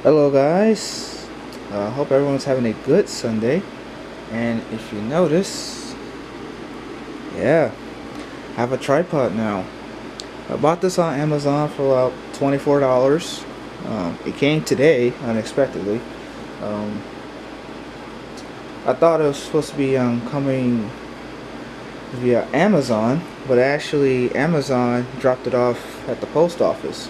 Hello guys, hope everyone's having a good Sunday. And if you notice, yeah, I have a tripod now. I bought this on Amazon for about $24. It came today unexpectedly. I thought it was supposed to be coming via Amazon, but actually Amazon dropped it off at the post office.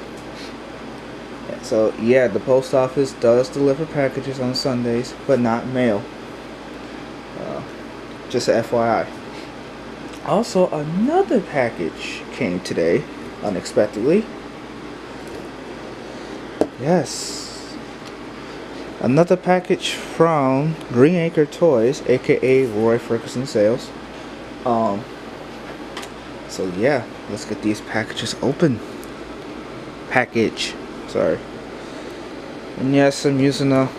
So yeah, the post office does deliver packages on Sundays, but not mail. Just a FYI. Also, another package came today, unexpectedly. Yes. Another package from Green Acre Toys, aka Roy Ferguson Sales. So yeah, let's get these packages open. Sorry. And yes, I'm using a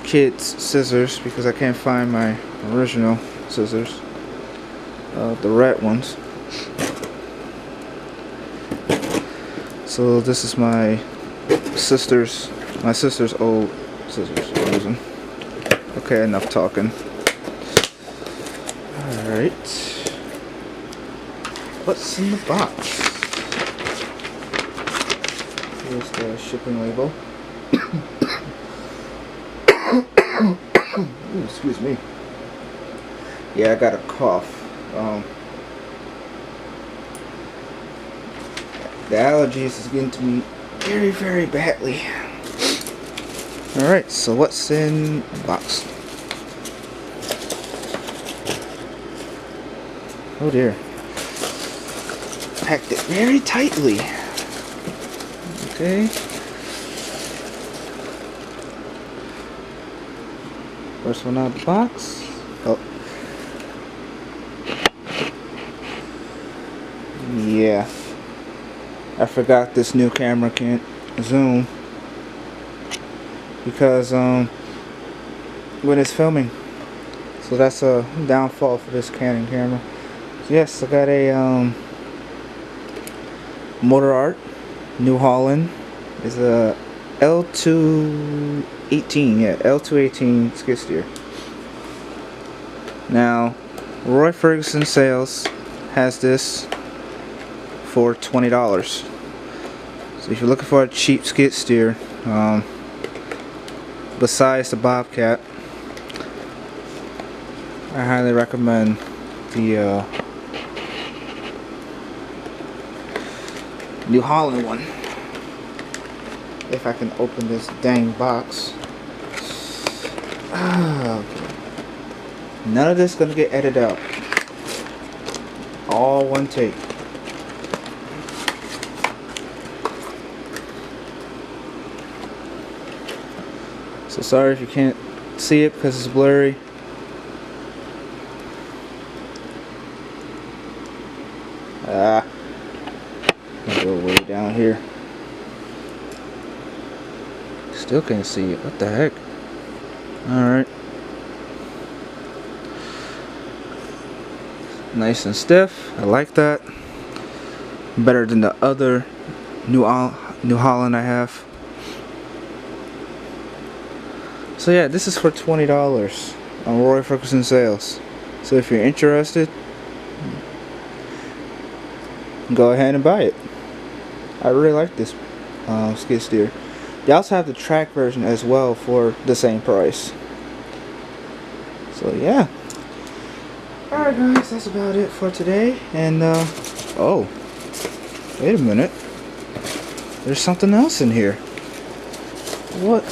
kid's scissors because I can't find my original scissors, the red ones. So this is my sister's old scissors I'm using. Okay, enough talking. Alright. What's in the box? Here's the shipping label. Ooh, excuse me. Yeah, I got a cough. The allergies is getting to me very, very badly. Alright, so what's in the box? Oh dear. Packed it very tightly. Okay. First one out of the box. Oh. Yeah. I forgot this new camera can't zoom because when it's filming. So that's a downfall for this Canon camera. So yes, I got a Motorart New Holland. It's a L218, yeah, L218 skid steer. Now, Roy Ferguson Sales has this for $20. So if you're looking for a cheap skid steer, besides the Bobcat, I highly recommend the New Holland one. If I can open this dang box. None of this is gonna get edited out. All one take. So sorry if you can't see it because it's blurry. I'll go way down here. Still can't see it. What the heck? Alright. Nice and stiff. I like that. Better than the other New Holland I have. So yeah, this is for $20 on Roy Ferguson Sales. So if you're interested, go ahead and buy it. I really like this skid steer. They also have the track version as well for the same price. So yeah. Alright guys, that's about it for today. And oh, wait a minute. There's something else in here. What?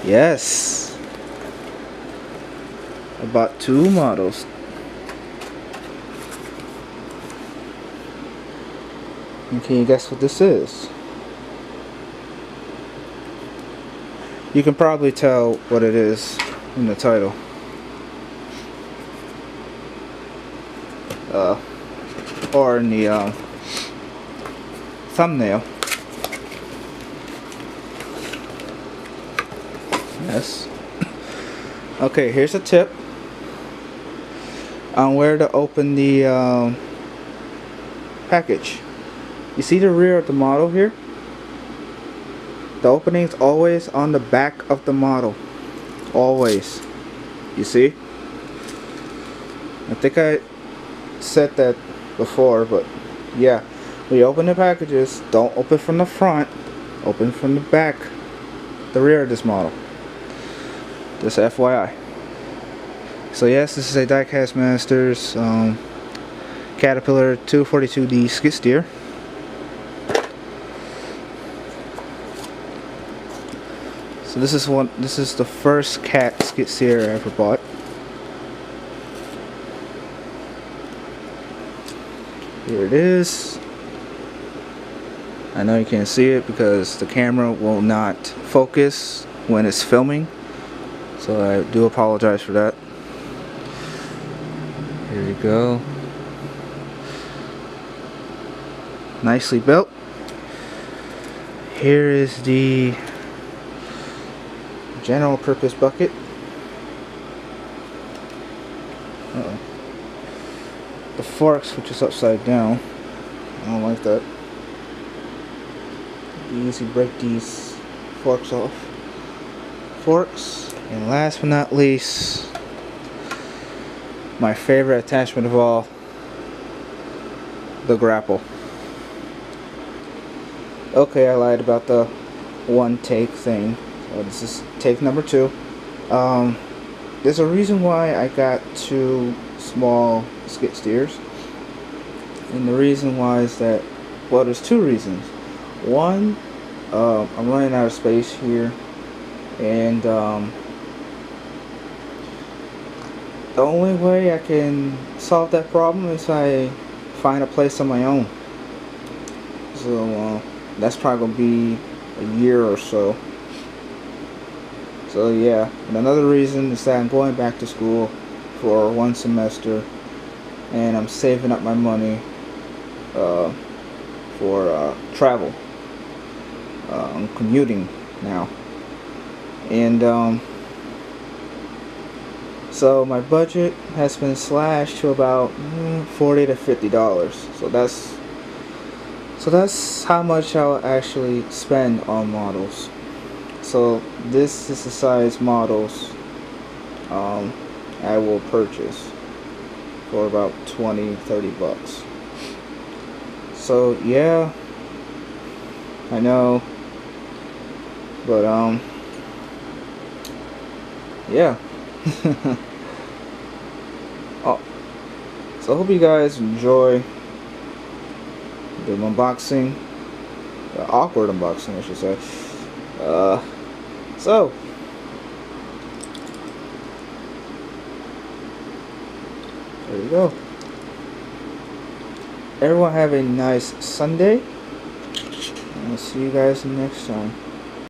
Yes. I bought two models. And can you guess what this is? You can probably tell what it is in the title. Or in the thumbnail. Yes. Okay, here's a tip on where to open the package. You see the rear of the model here? The opening's always on the back of the model. Always. You see? I think I said that before, but yeah. When you open the packages, don't open from the front. Open from the back. The rear of this model. Just FYI. So yes, this is a Diecast Masters Caterpillar 242D skid steer. So this is the first cat skid steer I ever bought. Here it is. I know you can't see it because the camera will not focus when it's filming, so I do apologize for that. Here we go. Nicely built. Here is the general purpose bucket. Uh-oh. The forks, which is upside down. I don't like that. You easily break these forks off. Forks, and last but not least, my favorite attachment of all, the grapple. Okay, I lied about the one take thing. So this is take number 2. There's a reason why I got 2 small skid steers, and the reason why is that, well, there's 2 reasons. One, I'm running out of space here, and the only way I can solve that problem is I find a place on my own. So that's probably gonna be a year or so. So yeah, and another reason is that I'm going back to school for 1 semester, and I'm saving up my money for travel. I'm commuting now, and so my budget has been slashed to about $40 to $50. So that's how much I'll actually spend on models. So this is the size models I will purchase for about 20-30 bucks. So yeah, I know, but yeah. Oh, so I hope you guys enjoy the unboxing, the awkward unboxing, I should say. So there you go. Everyone have a nice Sunday, and I'll see you guys next time.